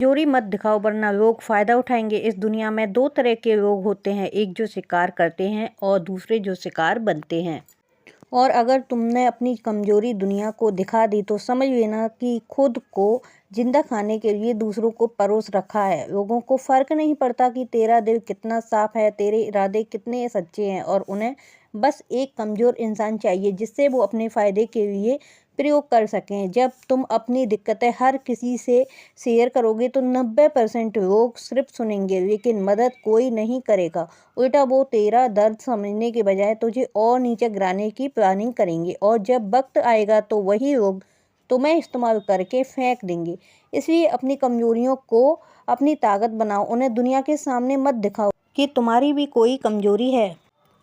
कमजोरी मत दिखाओ वरना लोग फायदा उठाएंगे। इस दुनिया में दो तरह के लोग होते हैं, एक जो शिकार करते हैं और दूसरे जो शिकार बनते हैं। और अगर तुमने अपनी कमजोरी दुनिया को दिखा दी तो समझ लेना कि खुद को जिंदा खाने के लिए दूसरों को परोस रखा है। लोगों को फर्क नहीं पड़ता कि तेरा दिल कितना साफ है, तेरे इरादे कितने सच्चे हैं, और उन्हें बस एक कमजोर इंसान चाहिए जिससे वो अपने फायदे के लिए प्रयोग कर सकें। जब तुम अपनी दिक्कतें हर किसी से शेयर करोगे तो 90% लोग सिर्फ सुनेंगे लेकिन मदद कोई नहीं करेगा। उल्टा वो तेरा दर्द समझने के बजाय तुझे और नीचे गिराने की प्लानिंग करेंगे, और जब वक्त आएगा तो वही लोग तुम्हें इस्तेमाल करके फेंक देंगे। इसलिए अपनी कमजोरियों को अपनी ताकत बनाओ, उन्हें दुनिया के सामने मत दिखाओ कि तुम्हारी भी कोई कमजोरी है।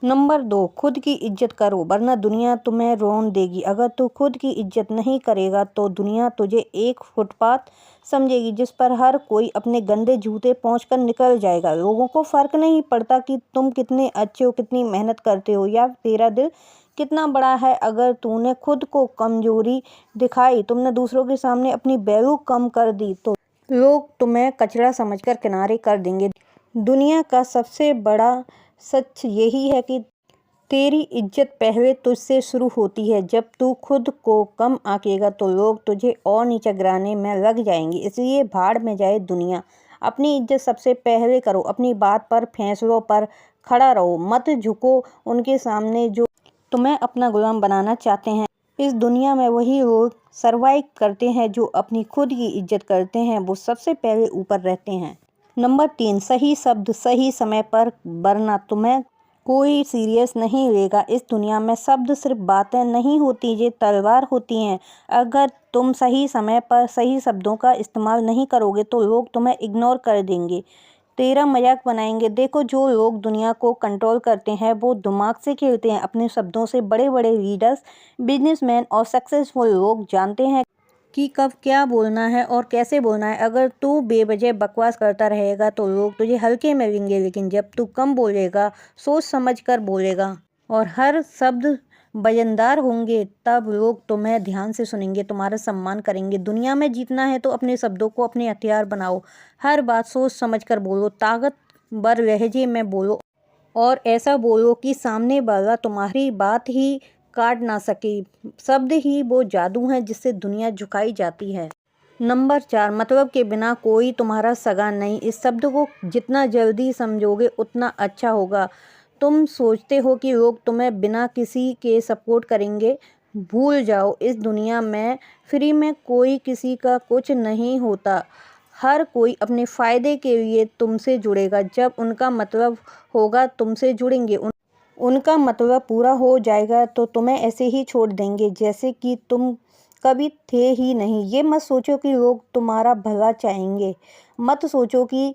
नंबर 2, खुद की इज्जत करो वरना दुनिया तुम्हें रोन देगी। अगर तू खुद की इज्जत नहीं करेगा तो दुनिया तुझे एक फुटपाथ समझेगी जिस पर हर कोई अपने गंदे जूते पहुंचकर निकल जाएगा। लोगों को फर्क नहीं पड़ता कि तुम कितने अच्छे हो, कितनी मेहनत करते हो या तेरा दिल कितना बड़ा है। अगर तूने खुद को कमजोरी दिखाई, तुमने दूसरों के सामने अपनी वैल्यू कम कर दी तो लोग तुम्हें कचरा समझकर किनारे कर देंगे। दुनिया का सबसे बड़ा सच यही है कि तेरी इज्जत पहले तुझसे शुरू होती है। जब तू खुद को कम आंकेगा तो लोग तुझे और नीचे गिराने में लग जाएंगे। इसलिए भाड़ में जाए दुनिया, अपनी इज्जत सबसे पहले करो। अपनी बात पर, फैसलों पर खड़ा रहो, मत झुको उनके सामने जो तुम्हें अपना गुलाम बनाना चाहते हैं। इस दुनिया में वही लोग सर्वाइव करते हैं जो अपनी खुद की इज्जत करते हैं, वो सबसे पहले ऊपर रहते हैं। नंबर 3, सही शब्द सही समय पर, वरना तुम्हें कोई सीरियस नहीं लेगा। इस दुनिया में शब्द सिर्फ बातें नहीं होती, ये तलवार होती हैं। अगर तुम सही समय पर सही शब्दों का इस्तेमाल नहीं करोगे तो लोग तुम्हें इग्नोर कर देंगे, तेरा मजाक बनाएंगे। देखो, जो लोग दुनिया को कंट्रोल करते हैं वो दिमाग से खेलते हैं। अपने शब्दों से बड़े बड़े लीडर्स, बिजनेसमैन और सक्सेसफुल लोग जानते हैं कि कब क्या बोलना है और कैसे बोलना है। अगर तू बेवजह बकवास करता रहेगा तो लोग तुझे हल्के में लेंगे, लेकिन जब तू कम बोलेगा, सोच समझ कर बोलेगा और हर शब्द वजनदार होंगे, तब लोग तुम्हें ध्यान से सुनेंगे, तुम्हारा सम्मान करेंगे। दुनिया में जीतना है तो अपने शब्दों को अपने हथियार बनाओ। हर बात सोच समझ कर बोलो, ताकतवर लहजे में बोलो और ऐसा बोलो कि सामने वाला तुम्हारी बात ही काट ना सके। शब्द ही वो जादू है जिससे दुनिया झुकाई जाती है। नंबर 4, मतलब के बिना कोई तुम्हारा सगा नहीं। इस शब्द को जितना जल्दी समझोगे उतना अच्छा होगा। तुम सोचते हो कि लोग तुम्हें बिना किसी के सपोर्ट करेंगे, भूल जाओ। इस दुनिया में फ्री में कोई किसी का कुछ नहीं होता। हर कोई अपने फ़ायदे के लिए तुमसे जुड़ेगा। जब उनका मतलब होगा तुमसे जुड़ेंगे, उनका मतलब पूरा हो जाएगा तो तुम्हें ऐसे ही छोड़ देंगे जैसे कि तुम कभी थे ही नहीं। ये मत सोचो कि लोग तुम्हारा भला चाहेंगे, मत सोचो कि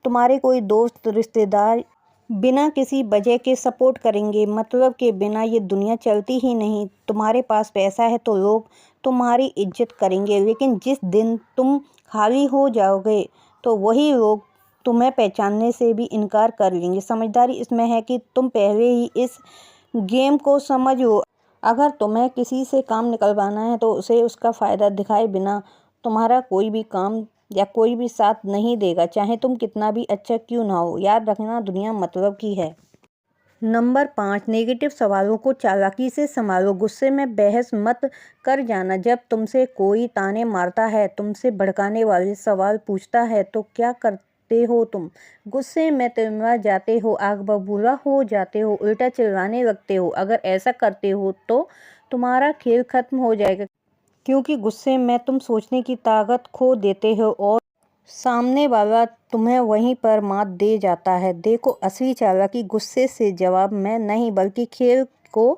तुम्हारे कोई दोस्त रिश्तेदार बिना किसी वजह के सपोर्ट करेंगे। मतलब के बिना ये दुनिया चलती ही नहीं। तुम्हारे पास पैसा है तो लोग तुम्हारी इज्जत करेंगे, लेकिन जिस दिन तुम खाली हो जाओगे तो वही लोग तुम्हें पहचानने से भी इनकार कर लेंगे। समझदारी इसमें है कि तुम पहले ही इस गेम को समझो। अगर तुम्हें किसी से काम निकलवाना है तो उसे उसका फ़ायदा दिखाए बिना तुम्हारा कोई भी काम या कोई भी साथ नहीं देगा, चाहे तुम कितना भी अच्छा क्यों ना हो। याद रखना, दुनिया मतलब की है। नंबर 5, नेगेटिव सवालों को चालाकी से संभालो। गुस्से में बहस मत कर जाना। जब तुमसे कोई ताने मारता है, तुमसे भड़काने वाले सवाल पूछता है तो क्या करते हो तुम? गुस्से में तिलमिला जाते हो, आग बबूला हो जाते हो, उल्टा चिल्लाने लगते हो। अगर ऐसा करते हो तो तुम्हारा खेल खत्म हो जाएगा, क्योंकि गुस्से में तुम सोचने की ताकत खो देते हो और सामने वाला तुम्हें वहीं पर मात दे जाता है। देखो, असली चालाकी गुस्से से जवाब में नहीं बल्कि खेल को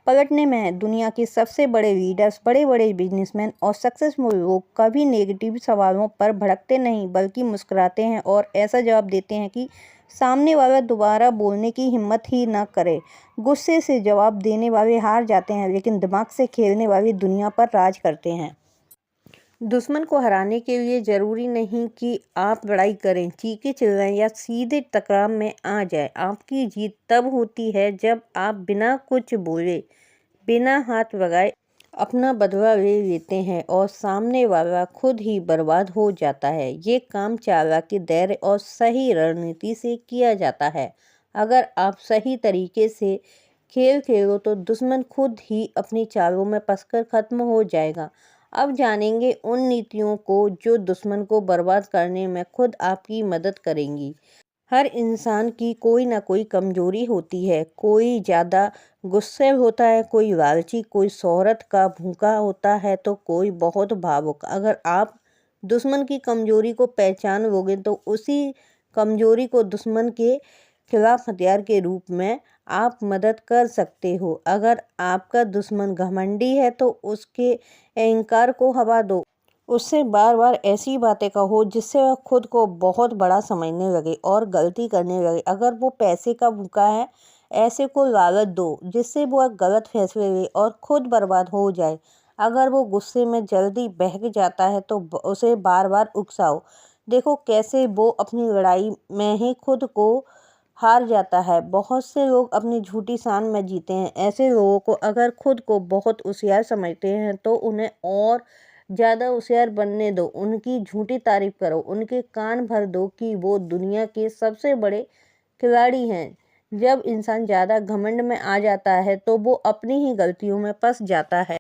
पलटने में है। दुनिया के सबसे बड़े लीडर्स, बड़े बड़े बिजनेसमैन और सक्सेसफुल लोग कभी नेगेटिव सवालों पर भड़कते नहीं बल्कि मुस्कुराते हैं और ऐसा जवाब देते हैं कि सामने वाला दोबारा बोलने की हिम्मत ही ना करे। गुस्से से जवाब देने वाले हार जाते हैं, लेकिन दिमाग से खेलने वाले दुनिया पर राज करते हैं। दुश्मन को हराने के लिए ज़रूरी नहीं कि आप लड़ाई करें, चीखें चिल्लाएं या सीधे टकराव में आ जाए। आपकी जीत तब होती है जब आप बिना कुछ बोले, बिना हाथ लगाए अपना बदला ले लेते हैं और सामने वाला खुद ही बर्बाद हो जाता है। ये काम चालाकी, धैर्य और सही रणनीति से किया जाता है। अगर आप सही तरीके से खेल खेलो तो दुश्मन खुद ही अपनी चालों में फंसकर खत्म हो जाएगा। अब जानेंगे उन नीतियों को जो दुश्मन को बर्बाद करने में खुद आपकी मदद करेंगी। हर इंसान की कोई ना कोई कमजोरी होती है। कोई ज़्यादा गुस्से होता है, कोई लालची, कोई शोहरत का भूखा होता है तो कोई बहुत भावुक। अगर आप दुश्मन की कमजोरी को पहचान लोगे तो उसी कमजोरी को दुश्मन के खिलाफ हथियार के रूप में आप मदद कर सकते हो। अगर आपका दुश्मन घमंडी है तो उसके अहंकार को हवा दो। उससे बार बार ऐसी बातें कहो जिससे वह खुद को बहुत बड़ा समझने लगे और गलती करने लगे। अगर वो पैसे का भूखा है, ऐसे को लालच दो जिससे वो गलत फैसले ले और खुद बर्बाद हो जाए। अगर वो गुस्से में जल्दी बहक जाता है तो उसे बार बार उकसाओ। देखो कैसे वो अपनी लड़ाई में ही खुद को हार जाता है। बहुत से लोग अपनी झूठी शान में जीते हैं। ऐसे लोगों को अगर खुद को बहुत होशियार समझते हैं तो उन्हें और ज़्यादा होशियार बनने दो। उनकी झूठी तारीफ करो, उनके कान भर दो कि वो दुनिया के सबसे बड़े खिलाड़ी हैं। जब इंसान ज़्यादा घमंड में आ जाता है तो वो अपनी ही गलतियों में फंस जाता है।